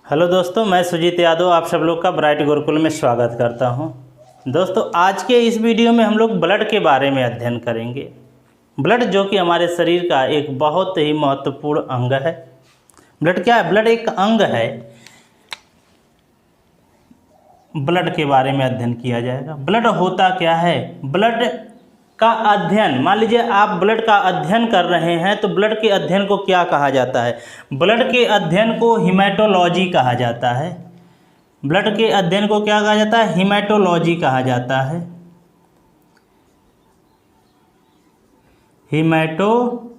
Hello दोस्तों, मैं सुजीत यादव आप सब लोग का ब्राइट गुरुकुल में स्वागत करता हूं। दोस्तों, आज के इस वीडियो में हम लोग ब्लड के बारे में अध्ययन करेंगे। ब्लड जो कि हमारे शरीर का एक बहुत ही महत्वपूर्ण अंग है। ब्लड क्या है? ब्लड एक अंग है। ब्लड के बारे में अध्ययन किया जाएगा। ब्लड होता क्या है? ब्लड का अध्ययन, मान लीजिए आप ब्लड का अध्ययन कर रहे हैं तो ब्लड के अध्ययन को क्या कहा जाता है? ब्लड के अध्ययन को हीमेटोलॉजी कहा जाता है। ब्लड के अध्ययन को क्या कहा जाता है? हीमेटोलॉजी कहा जाता है। हीमेटोलॉजी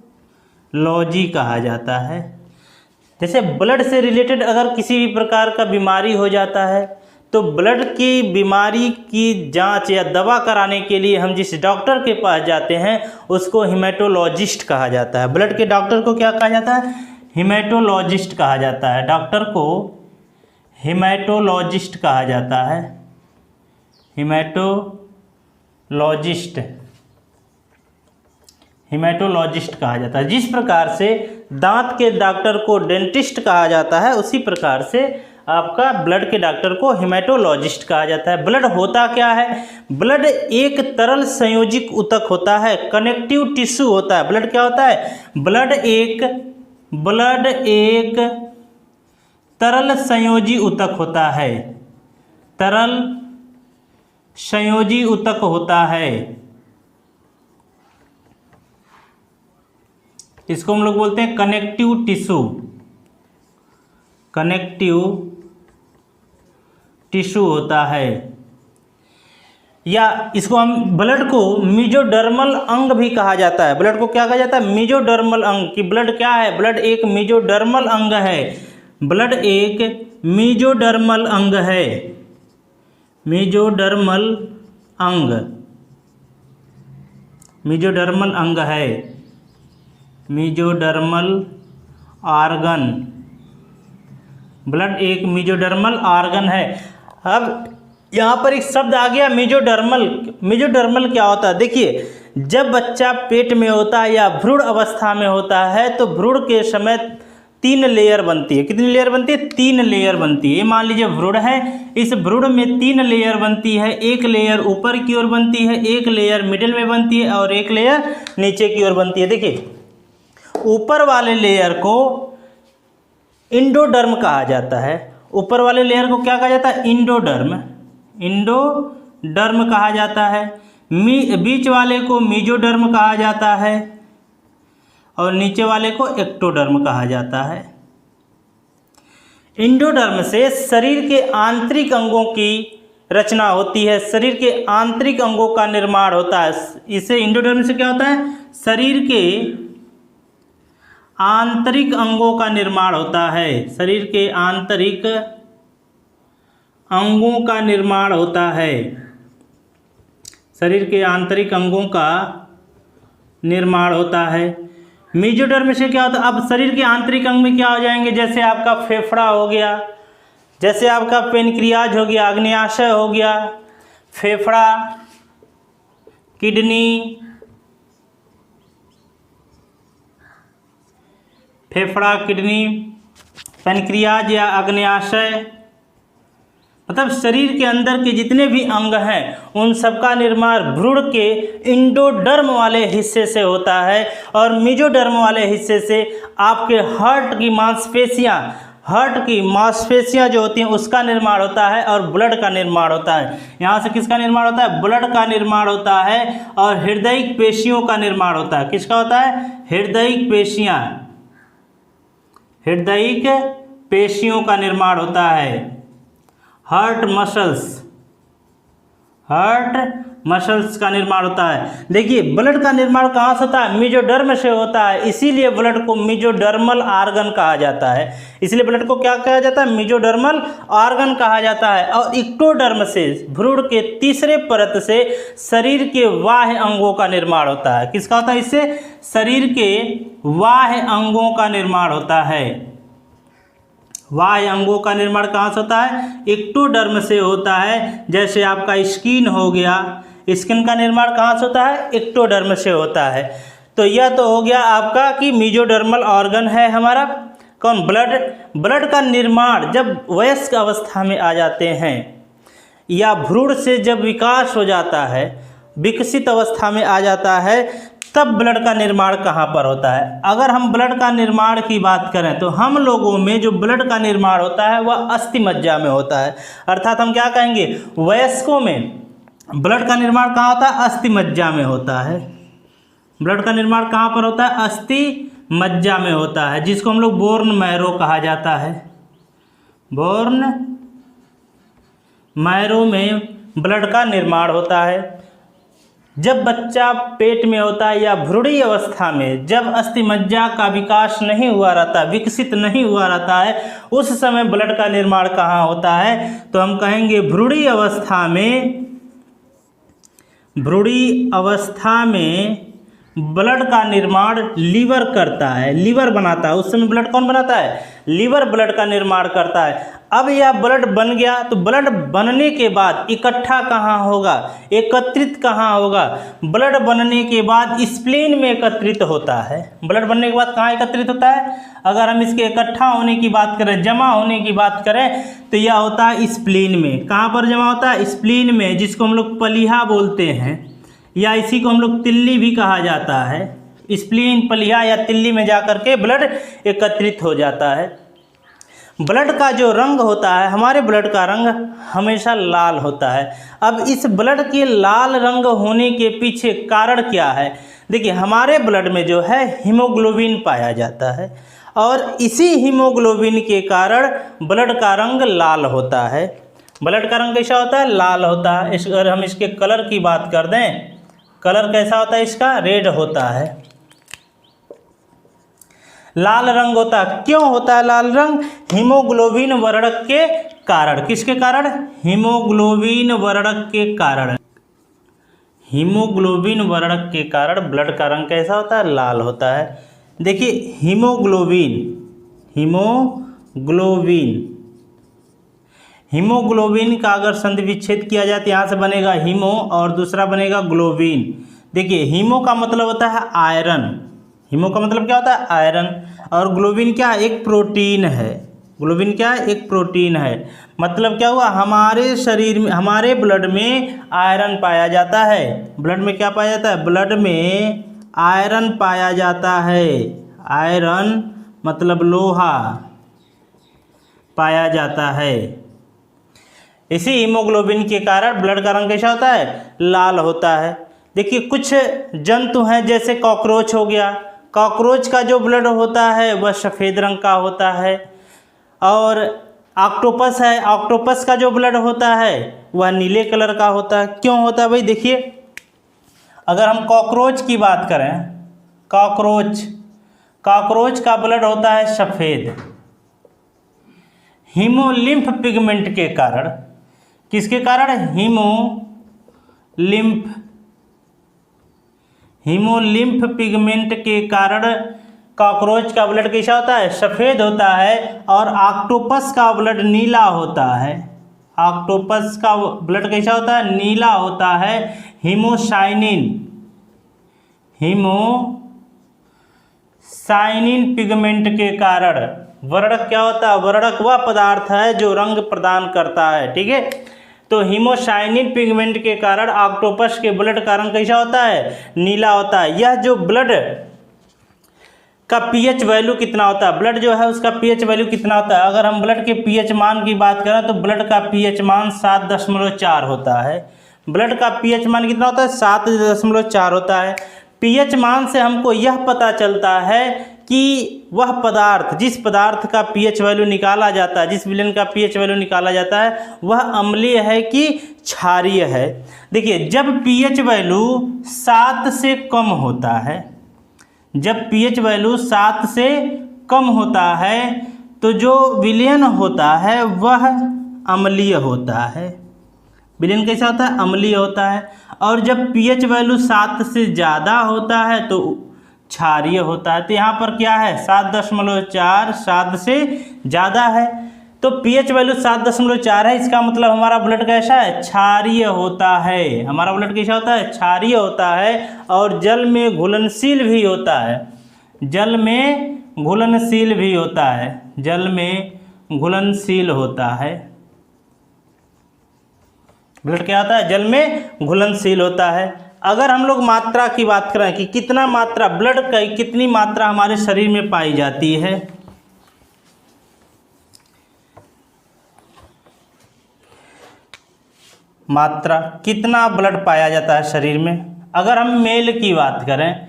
कहा जाता है। जैसे ब्लड से रिलेटेड अगर किसी भी प्रकार का बीमारी हो जाता है तो ब्लड की बीमारी की जांच या दवा कराने के लिए हम जिस डॉक्टर के पास जाते हैं उसको हीमेटोलॉजिस्ट कहा जाता है। ब्लड के डॉक्टर को क्या कहा जाता है? हीमेटोलॉजिस्ट कहा जाता है। डॉक्टर को हीमेटोलॉजिस्ट कहा जाता है। हीमेटोलॉजिस्ट कहा जाता है। जिस प्रकार से दांत के डॉक्टर को डेंटिस्ट कहा जाता है उसी प्रकार से आपका ब्लड के डॉक्टर को हीमेटोलॉजिस्ट कहा जाता है। ब्लड होता क्या है? ब्लड एक तरल संयोजिक ऊतक होता है, कनेक्टिव टिश्यू होता है। ब्लड क्या होता है? ब्लड एक तरल संयोजी ऊतक होता है। तरल संयोजी ऊतक होता है। इसको हम लोग बोलते हैं कनेक्टिव टिश्यू। कनेक्टिव टिश्यू होता है, या इसको हम ब्लड को मेसोडर्मल अंग भी कहा जाता है। ब्लड को क्या कहा जाता है? मेसोडर्मल अंग। कि ब्लड क्या है? ब्लड एक मेसोडर्मल अंग है। ब्लड एक मेसोडर्मल अंग है। मेसोडर्मल अंग, मेसोडर्मल अंग है। Mesodermal organ. ब्लड एक मेसोडर्मल ऑर्गन है। अब यहाँ पर एक शब्द आ गया मेसोडर्मल। मेसोडर्मल क्या होता है? देखिए, जब बच्चा पेट में होता है या भ्रूण अवस्था में होता है तो भ्रूण के समय 3 लेयर बनती है। कितनी लेयर बनती है? 3 लेयर बनती है। ये मान लीजिए भ्रूण है, इस भ्रूण में 3 लेयर बनती है। एक लेयर ऊपर की ओर बनती है, एक लेयर मिडिल में बनती है और एक लेयर नीचे की ओर बनती है। देखिए, ऊपर वाले लेयर को इंडोडर्म कहा जाता है। ऊपर वाले लेयर को क्या कहा जाता है? इंडोडर्म। इंडोडर्म कहा जाता है। बीच वाले को मेसोडर्म कहा जाता है और नीचे वाले को एक्टोडर्म कहा जाता है। इंडोडर्म से शरीर के आंतरिक अंगों की रचना होती है। शरीर के आंतरिक अंगों का निर्माण होता है। इसे इंडोडर्म से क्या होता है? शरीर के आंतरिक अंगों का निर्माण होता है। शरीर के आंतरिक अंगों का निर्माण होता है। शरीर के आंतरिक अंगों का निर्माण होता है। मेसोडर्म से क्या होता है? अब शरीर के आंतरिक अंग में क्या हो जाएंगे? जैसे आपका फेफड़ा हो गया, जैसे आपका पेनक्रियाज हो गया, अग्न्याशय हो गया, फेफड़ा, किडनी, पेनक्रियाज या अग्न्याशय, मतलब शरीर के अंदर के जितने भी अंग हैं उन सबका निर्माण भ्रूण के इंडोडर्म वाले हिस्से से होता है और मेसोडर्म वाले हिस्से से आपके हार्ट की मांसपेशियां जो होती हैं उसका निर्माण होता है और ब्लड का निर्माण होता है। यहाँ से किसका निर्माण होता है? ब्लड का निर्माण होता है और हृदयिक पेशियों का निर्माण होता है। किसका होता है? हृदयिक पेशियों का निर्माण होता है। हार्ट मसल्स का निर्माण होता है। देखिए, ब्लड का निर्माण कहाँ से होता है? मेसोडर्म से होता है। इसीलिए ब्लड को मेसोडर्मल ऑर्गन कहा जाता है। इसलिए ब्लड को क्या कहा जाता है? मेसोडर्मल ऑर्गन कहा जाता है। और एक्टोडर्म से, भ्रूण के तीसरे परत से शरीर के बाह्य अंगों का निर्माण होता है। किसका होता है? इससे शरीर के बाह्य अंगों का निर्माण होता है। बाह्य अंगों का निर्माण कहाँ से होता है? एक्टोडर्म से होता है। जैसे आपका स्किन हो गया, स्किन का निर्माण कहाँ से होता है? एक्टोडर्म से होता है। तो यह तो हो गया आपका कि मेसोडर्मल ऑर्गन है हमारा। कौन? ब्लड का निर्माण जब वयस्क अवस्था में आ जाते हैं या भ्रूण से जब विकास हो जाता है, विकसित अवस्था में आ जाता है, तब ब्लड का निर्माण कहाँ पर होता है? अगर हम ब्लड का निर्माण की बात करें तो हम लोगों में जो ब्लड का निर्माण होता है वह अस्थि मज्जा में होता है। अर्थात हम क्या कहेंगे, वयस्कों में ब्लड का निर्माण कहाँ होता है? अस्थि मज्जा में होता है। ब्लड का निर्माण कहाँ पर होता है? अस्थि मज्जा में होता है, जिसको हम लोग बोर्न मैरो कहा जाता है। बोर्न मैरो में ब्लड का निर्माण होता है। जब बच्चा पेट में होता है या भ्रूणी अवस्था में, जब अस्थि मज्जा का विकास नहीं हुआ रहता, विकसित नहीं हुआ रहता है, उस समय ब्लड का निर्माण कहाँ होता है? तो हम कहेंगे भ्रूणी अवस्था में, भ्रूणी अवस्था में ब्लड का निर्माण लीवर करता है, लीवर बनाता है। उस समय ब्लड कौन बनाता है? लीवर ब्लड का निर्माण करता है। अब यह ब्लड बन गया तो ब्लड बनने के बाद इकट्ठा कहाँ होगा? एकत्रित कहाँ होगा? ब्लड बनने के बाद स्प्लीन में एकत्रित होता है। ब्लड बनने के बाद कहाँ एकत्रित होता है? अगर हम इसके इकट्ठा होने की बात करें, जमा होने की बात करें, तो यह होता है स्प्लीन में। कहाँ पर जमा होता है? स्प्लीन में, जिसको हम लोग पलिहा बोलते हैं, या इसी को हम लोग तिल्ली भी कहा जाता है। स्प्लीन, पलिहा या तिल्ली में जाकर के ब्लड एकत्रित हो जाता है। ब्लड का जो रंग होता है, हमारे ब्लड का रंग हमेशा लाल होता है। अब इस ब्लड के लाल रंग होने के पीछे कारण क्या है? देखिए, हमारे ब्लड में जो है हीमोग्लोबिन पाया जाता है, और इसी हीमोग्लोबिन के कारण ब्लड का रंग लाल होता है। ब्लड का रंग कैसा होता है? लाल होता है। अगर हम इसके कलर की बात कर दें, कलर कैसा होता है इसका? रेड होता है, लाल रंग होता है। क्यों होता है लाल रंग? हीमोग्लोबिन वर्णक के कारण। किसके कारण? हीमोग्लोबिन वर्णक के कारण। हीमोग्लोबिन वर्णक के कारण ब्लड का रंग कैसा होता है? लाल होता है। देखिए, हीमोग्लोबिन का अगर संधि विच्छेद किया जाए तो यहाँ से बनेगा हीमो और दूसरा बनेगा ग्लोबिन। देखिए, हीमो का मतलब होता है आयरन। हीमो का मतलब क्या होता है? आयरन। और ग्लोबिन क्या? एक प्रोटीन है। ग्लोबिन क्या है? एक प्रोटीन है। मतलब क्या हुआ? हमारे शरीर में, हमारे ब्लड में आयरन पाया जाता है। ब्लड में क्या पाया जाता है? ब्लड में आयरन पाया जाता है। आयरन मतलब लोहा पाया जाता है। इसी हीमोग्लोबिन के कारण ब्लड का रंग कैसा होता है? लाल होता है। देखिए, कुछ जंतु हैं, जैसे कॉकरोच हो गया। कॉकरोच का जो ब्लड होता है वह सफ़ेद रंग का होता है। और ऑक्टोपस है, ऑक्टोपस का जो ब्लड होता है वह नीले कलर का होता है। क्यों होता है भाई? देखिए, अगर हम कॉकरोच की बात करें, कॉकरोच का ब्लड होता है सफ़ेद। हीमोलिम्फ पिगमेंट के कारण, किसके कारण? हीमोलिम्फ पिगमेंट के कारण कॉकरोच का ब्लड कैसा होता है? सफ़ेद होता है। और ऑक्टोपस का ब्लड नीला होता है। ऑक्टोपस का ब्लड कैसा होता है? नीला होता है। हीमोसाइनिन पिगमेंट के कारण। वर्णक क्या होता है? वर्णक वह पदार्थ है जो रंग प्रदान करता है। ठीक है, तो हीमोसाइनिन पिगमेंट के कारण ऑक्टोपस के ब्लड का रंग कैसा होता है? नीला होता है। यह जो ब्लड का पीएच वैल्यू कितना होता है? ब्लड जो है उसका पीएच वैल्यू कितना होता है? अगर हम ब्लड के पीएच मान की बात करें तो ब्लड का पीएच मान 7.4 होता है। ब्लड का पीएच मान कितना होता है? 7.4 होता है। पीएच मान से हमको यह पता चलता है कि वह पदार्थ, जिस पदार्थ का पीएच वैल्यू निकाला जाता है, जिस विलेन का पीएच वैल्यू निकाला जाता है, वह अम्लीय है कि क्षारीय है। देखिए, जब पीएच वैल्यू 7 से कम होता है, जब पीएच वैल्यू 7 से कम होता है तो जो विलेन होता है वह अम्लीय होता है। विलेन कैसा होता है? अम्लीय होता है। और जब पीएच वैल्यू 7 से ज़्यादा होता है तो क्षारीय होता है। तो यहाँ पर क्या है? 7.4, 7 से ज़्यादा है तो पीएच वैल्यू 7.4 है। इसका मतलब हमारा ब्लड कैसा है? क्षारीय होता है। हमारा ब्लड कैसा होता है? क्षारीय होता है। और जल में घुलनशील भी होता है। जल में घुलनशील भी होता है, जल में घुलनशील होता है। ब्लड क्या होता है? जल में घुलनशील होता है। अगर हम लोग मात्रा की बात करें कि कितना मात्रा ब्लड का, कितनी मात्रा हमारे शरीर में पाई जाती है, मात्रा कितना ब्लड पाया जाता है शरीर में। अगर हम मेल की बात करें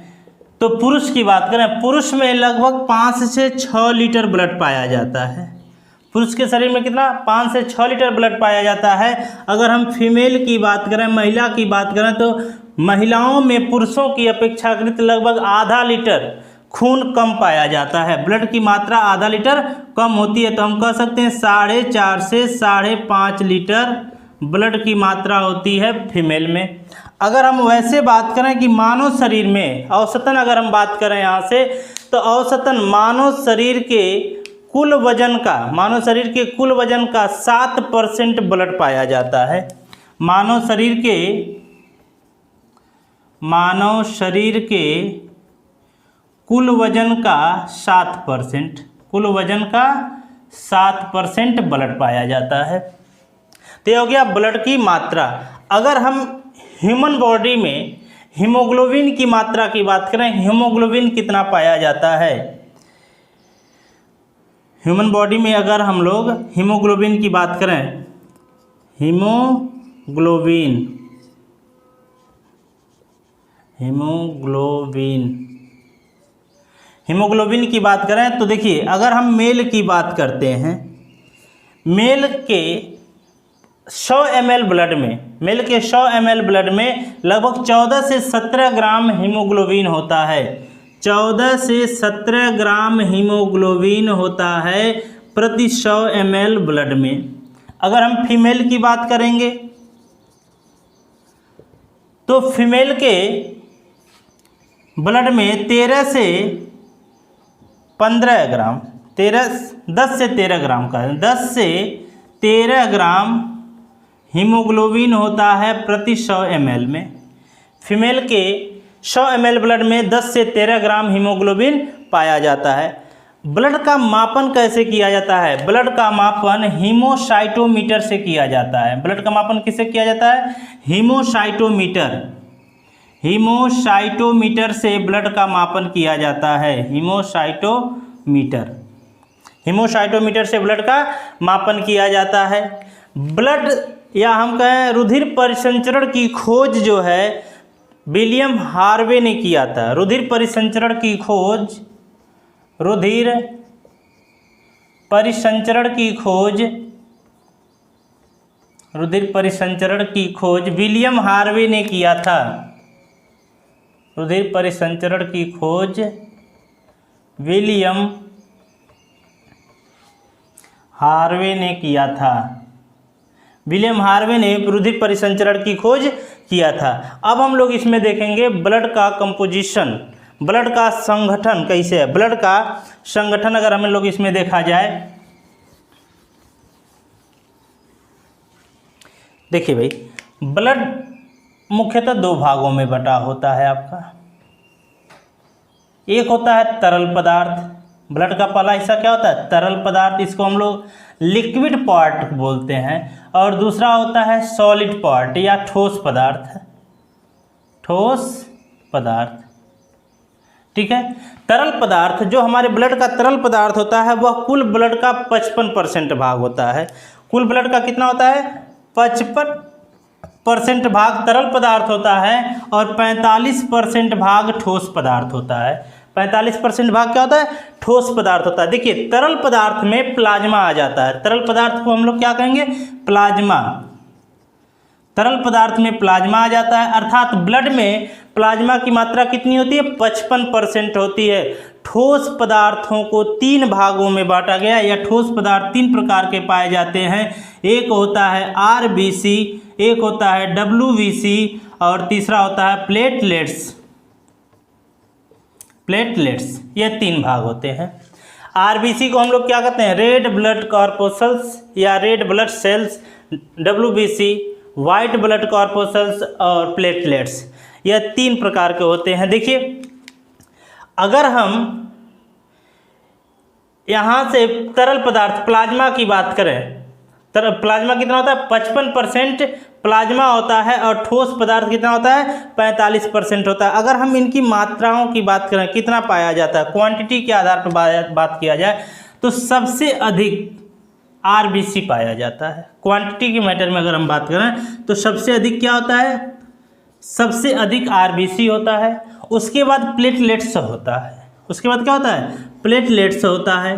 तो पुरुष की बात करें, पुरुष में लगभग 5 से 6 लीटर ब्लड पाया जाता है। पुरुष के शरीर में कितना? 5 से 6 लीटर ब्लड पाया जाता है। अगर हम फीमेल की बात करें, महिला की बात करें, तो महिलाओं में पुरुषों की अपेक्षाकृत लगभग आधा लीटर खून कम पाया जाता है। ब्लड की मात्रा आधा लीटर कम होती है, तो हम कह सकते हैं 4.5 से 5.5 लीटर ब्लड की मात्रा होती है फीमेल में। अगर हम वैसे बात करें कि मानव शरीर में औसतन अगर हम बात करें यहाँ से, तो औसतन मानव शरीर के कुल वजन का, मानव शरीर के कुल वजन का 7% ब्लड पाया जाता है। मानव शरीर के कुल वजन का 7%, कुल वजन का 7% ब्लड पाया जाता है। तो ये हो गया ब्लड की मात्रा। अगर हम ह्यूमन बॉडी में हीमोग्लोबिन की मात्रा की बात करें, हीमोग्लोबिन कितना पाया जाता है? ह्यूमन बॉडी में अगर हम लोग हीमोग्लोबिन की बात करें, हीमोग्लोबिन की बात करें तो देखिए, अगर हम मेल की बात करते हैं, मेल के 100 ml ब्लड में, मेल के 100 ml ब्लड में लगभग 14 से 17 ग्राम हीमोग्लोबिन होता है। 14 से 17 ग्राम हीमोग्लोबिन होता है प्रति 100 ml ब्लड में। अगर हम फीमेल की बात करेंगे तो फीमेल के ब्लड में 13 से 15 ग्राम, 10 से 13 ग्राम का, 10 से 13 ग्राम हीमोग्लोबिन होता है प्रति 100 ml में। फीमेल के 100 ml ब्लड में 10 से 13 ग्राम हीमोग्लोबिन पाया जाता है। ब्लड का मापन कैसे किया जाता है? ब्लड का मापन हीमोसाइटोमीटर से किया जाता है। ब्लड का मापन किससे किया जाता है? हीमोसाइटोमीटर। हीमोसाइटोमीटर से ब्लड का मापन किया जाता है। हीमोसाइटोमीटर से ब्लड का मापन किया जाता है। ब्लड या हम कहें रुधिर परिसंचरण की खोज जो है विलियम हार्वे ने किया था। रुधिर परिसंचरण की खोज विलियम हार्वे ने किया था। रुधिर परिसंचरण की खोज विलियम हार्वे ने किया था। विलियम हार्वे ने रुधिर परिसंचरण की खोज किया था। अब हम लोग इसमें देखेंगे ब्लड का कंपोजिशन, ब्लड का संगठन कैसे है। ब्लड का संगठन अगर हम लोग इसमें देखा जाए, देखिए भाई, ब्लड मुख्यतः 2 भागों में बटा होता है आपका। एक होता है तरल पदार्थ। ब्लड का पहला हिस्सा क्या होता है? तरल पदार्थ, इसको हम लोग लिक्विड पार्ट बोलते हैं। और दूसरा होता है सॉलिड पार्ट या ठोस पदार्थ। ठीक है। तरल पदार्थ, जो हमारे ब्लड का तरल पदार्थ होता है वह कुल ब्लड का 55% भाग होता है। कुल ब्लड का कितना होता है? 55% भाग तरल पदार्थ होता है और 45% भाग ठोस पदार्थ होता है। 45% भाग क्या होता है? ठोस पदार्थ होता है। देखिए, तरल पदार्थ में प्लाज्मा आ जाता है। तरल पदार्थ को हम लोग क्या कहेंगे? प्लाज्मा। तरल पदार्थ में प्लाज्मा आ जाता है, अर्थात ब्लड में प्लाज्मा की मात्रा कितनी होती है? 55% होती है। ठोस पदार्थों को 3 भागों में बांटा गया, या ठोस पदार्थ 3 प्रकार के पाए जाते हैं। एक होता है आरबीसी, एक होता है डब्ल्यूबीसी और तीसरा होता है प्लेटलेट्स। ये 3 भाग होते हैं। आरबीसी को हम लोग क्या कहते हैं? रेड ब्लड कॉर्पोसल्स या red blood cells. WBC white blood corpuscles और प्लेटलेट्स, यह 3 प्रकार के होते हैं। देखिए, अगर हम यहाँ से तरल पदार्थ प्लाज्मा की बात करें, प्लाज्मा कितना होता है 55% प्लाज्मा होता है, और ठोस पदार्थ कितना होता है 45% होता है। अगर हम इनकी मात्राओं की बात करें कितना पाया जाता है, क्वांटिटी के आधार पर बात किया जाए तो सबसे अधिक आरबीसी पाया जाता है। क्वांटिटी के मैटर में अगर हम बात करें तो सबसे अधिक क्या होता है, सबसे अधिक आरबीसी होता है। उसके बाद प्लेटलेट्स होता है, उसके बाद क्या होता है प्लेटलेट्स होता है,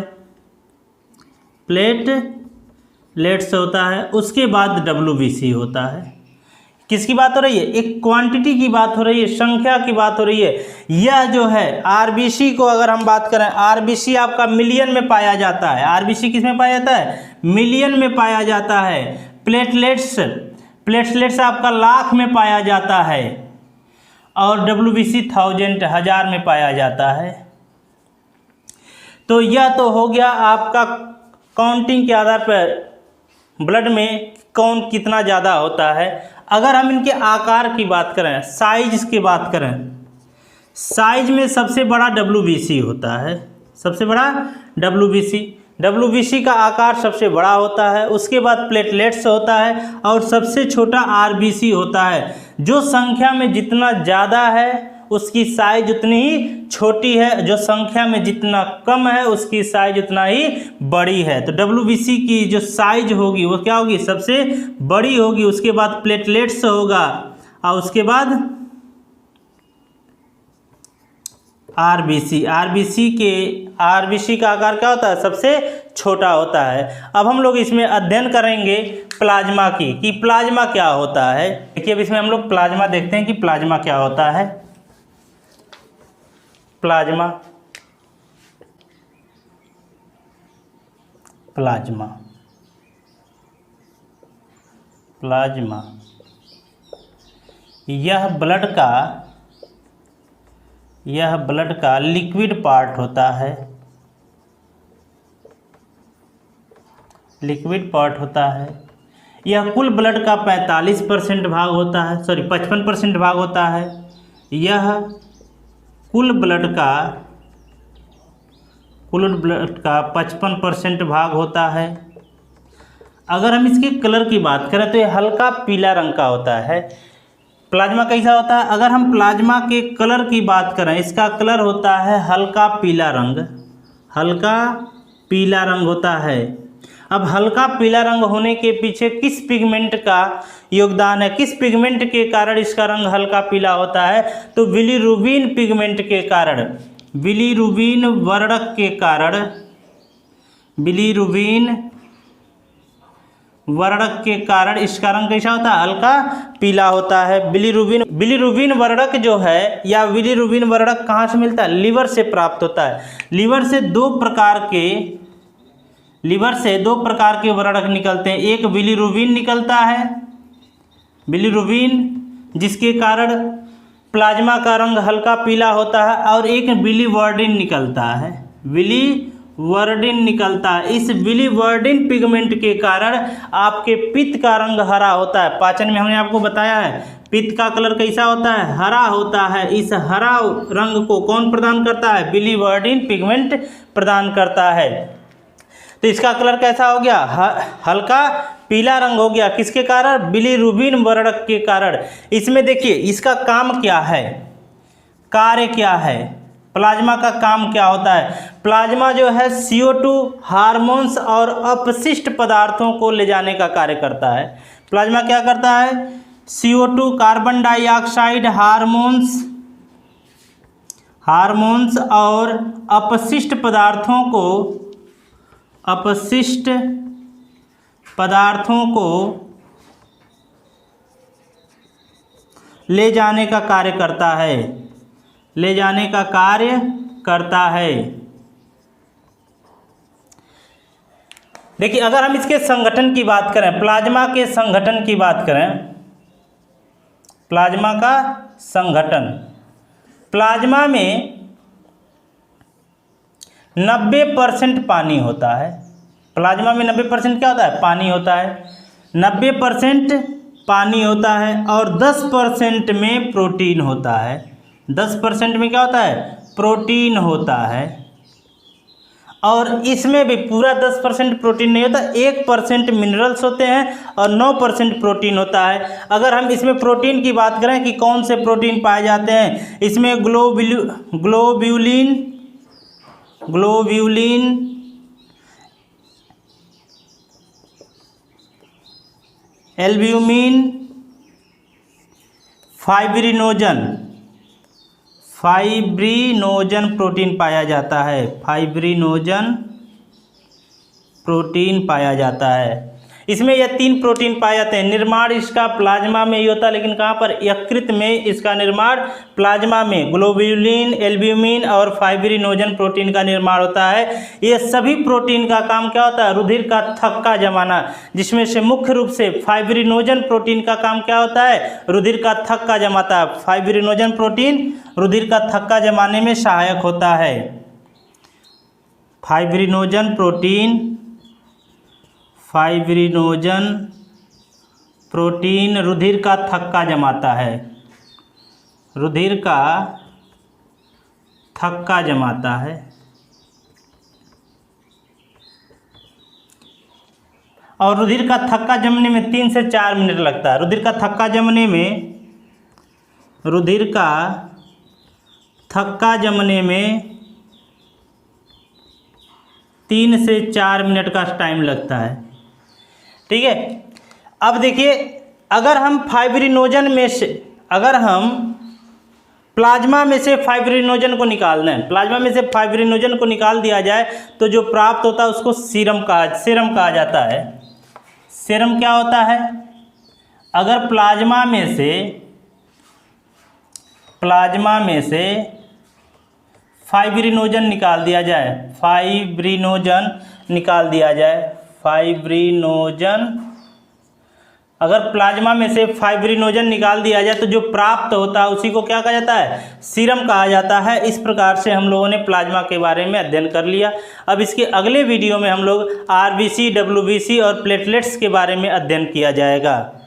प्लेटलेट्स होता है। उसके बाद डब्ल्यूबीसी होता है। किसकी बात हो रही है, एक क्वांटिटी की बात हो रही है, संख्या की बात हो रही है। यह जो है आरबीसी को अगर हम बात करें, आरबीसी आपका मिलियन में पाया जाता है। आरबीसी किस में पाया जाता है, मिलियन में पाया जाता है। प्लेटलेट्स आपका लाख में पाया जाता है, और डब्ल्यूबीसी 1000 में पाया जाता है। तो यह तो हो गया आपका काउंटिंग के आधार पर ब्लड में कौन कितना ज़्यादा होता है। अगर हम इनके आकार की बात करें, साइज की बात करें, साइज में सबसे बड़ा डब्ल्यूबीसी होता है, सबसे बड़ा डब्ल्यूबीसी का आकार सबसे बड़ा होता है। उसके बाद प्लेटलेट्स होता है, और सबसे छोटा आरबीसी होता है। जो संख्या में जितना ज़्यादा है उसकी साइज उतनी ही छोटी है, जो संख्या में जितना कम है उसकी साइज उतना ही बड़ी है। तो डब्ल्यूबीसी की जो साइज होगी वो क्या होगी, सबसे बड़ी होगी। उसके बाद प्लेटलेट्स होगा, और उसके बाद आरबीसी आरबीसी का आकार क्या होता है, सबसे छोटा होता है। अब हम लोग इसमें अध्ययन करेंगे प्लाज्मा की, कि प्लाज्मा क्या होता है। देखिए अब इसमें हम लोग प्लाज्मा देखते हैं कि प्लाज्मा क्या होता है। प्लाज्मा यह ब्लड का लिक्विड पार्ट होता है, यह कुल ब्लड का 55% भाग होता है, 55% भाग होता है। यह कुल ब्लड का 55% भाग होता है। अगर हम इसके कलर की बात करें तो यह हल्का पीला रंग का होता है। प्लाज्मा कैसा होता है, अगर हम प्लाज्मा के कलर की बात करें, इसका कलर होता है हल्का पीला रंग होता है। अब हल्का पीला रंग होने के पीछे किस पिगमेंट का योगदान है, किस पिगमेंट के कारण इसका रंग हल्का पीला होता है, तो बिलीरुबिन पिगमेंट के कारण, बिलीरुबिन वर्णक के कारण, बिलीरुबिन वर्णक के कारण इसका रंग कैसा होता है, हल्का पीला होता है। बिलीरुबिन वर्णक जो है, या बिलीरुबिन वर्णक कहाँ से मिलता है, लिवर से प्राप्त होता है। लिवर से दो प्रकार के वर्णक निकलते हैं। एक बिलीरुबिन निकलता है, बिलीरुबिन जिसके कारण प्लाज्मा का रंग हल्का पीला होता है, और एक बिलीवर्डिन निकलता है। इस बिलीवर्डिन पिगमेंट के कारण आपके पित्त का रंग हरा होता है। पाचन में हमने आपको बताया है पित्त का कलर कैसा होता है, हरा होता है। इस हरा रंग को कौन प्रदान करता है, बिलीवर्डिन पिगमेंट प्रदान करता है। तो इसका कलर कैसा हो गया, हल्का पीला रंग हो गया, किसके कारण, बिलीरुबिन वर्णक के कारण। इसमें देखिए इसका काम क्या है, कार्य क्या है, प्लाज्मा का काम क्या होता है। प्लाज्मा जो है CO2 हार्मोन्स और अपशिष्ट पदार्थों को ले जाने का कार्य करता है। प्लाज्मा क्या करता है, CO2 कार्बन डाइऑक्साइड हार्मोन्स और अपशिष्ट पदार्थों को ले जाने का कार्य करता है, देखिए अगर हम इसके संगठन की बात करें, प्लाज्मा के संगठन की बात करें, प्लाज्मा का संगठन, प्लाज्मा में 90% पानी होता है। प्लाज्मा में 90% क्या होता है, पानी होता है। 90% पानी होता है, और 10% में प्रोटीन होता है। 10% में क्या होता है, प्रोटीन होता है। और इसमें भी पूरा 10% प्रोटीन नहीं होता, 1% मिनरल्स होते हैं और 9% प्रोटीन होता है। अगर हम इसमें प्रोटीन की बात करें कि कौन से प्रोटीन पाए जाते हैं, इसमें ग्लोब्यूलिन, एल्ब्यूमिन, फाइब्रिनोजन प्रोटीन पाया जाता है, फाइब्रिनोजन प्रोटीन पाया जाता है। इसमें यह 3 प्रोटीन पाए जाते हैं। निर्माण इसका प्लाज्मा में ही होता है, लेकिन कहाँ पर, यकृत में इसका निर्माण प्लाज्मा में ग्लोब्यूलिन, एल्ब्यूमिन और फाइब्रिनोजन प्रोटीन का निर्माण होता है। ये सभी प्रोटीन का काम क्या होता है, रुधिर का थक्का जमाना, जिसमें से मुख्य रूप से फाइब्रिनोजन प्रोटीन का काम क्या होता है, रुधिर का थक्का जमाता है। फाइब्रिनोजन प्रोटीन रुधिर का थक्का जमाने में सहायक होता है। फाइब्रिनोजन प्रोटीन रुधिर का थक्का जमाता है, रुधिर का थक्का जमाता है। और रुधिर का थक्का जमने में 3 से 4 मिनट लगता है। रुधिर का थक्का जमने में 3 से 4 मिनट का टाइम लगता है। ठीक है। अब देखिए, अगर हम प्लाज्मा में से फाइब्रिनोजन को निकाल दें, प्लाज्मा में से फाइब्रिनोजन को निकाल दिया जाए तो जो प्राप्त होता है उसको सीरम कहा जाता है। सीरम क्या होता है, अगर प्लाज्मा में से फाइब्रिनोजन निकाल दिया जाए, अगर प्लाज्मा में से फाइब्रिनोजन निकाल दिया जाए तो जो प्राप्त होता है उसी को क्या कहा जाता है, सीरम कहा जाता है। इस प्रकार से हम लोगों ने प्लाज्मा के बारे में अध्ययन कर लिया। अब इसके अगले वीडियो में हम लोग आरबीसी, डब्ल्यूबीसी और प्लेटलेट्स के बारे में अध्ययन किया जाएगा।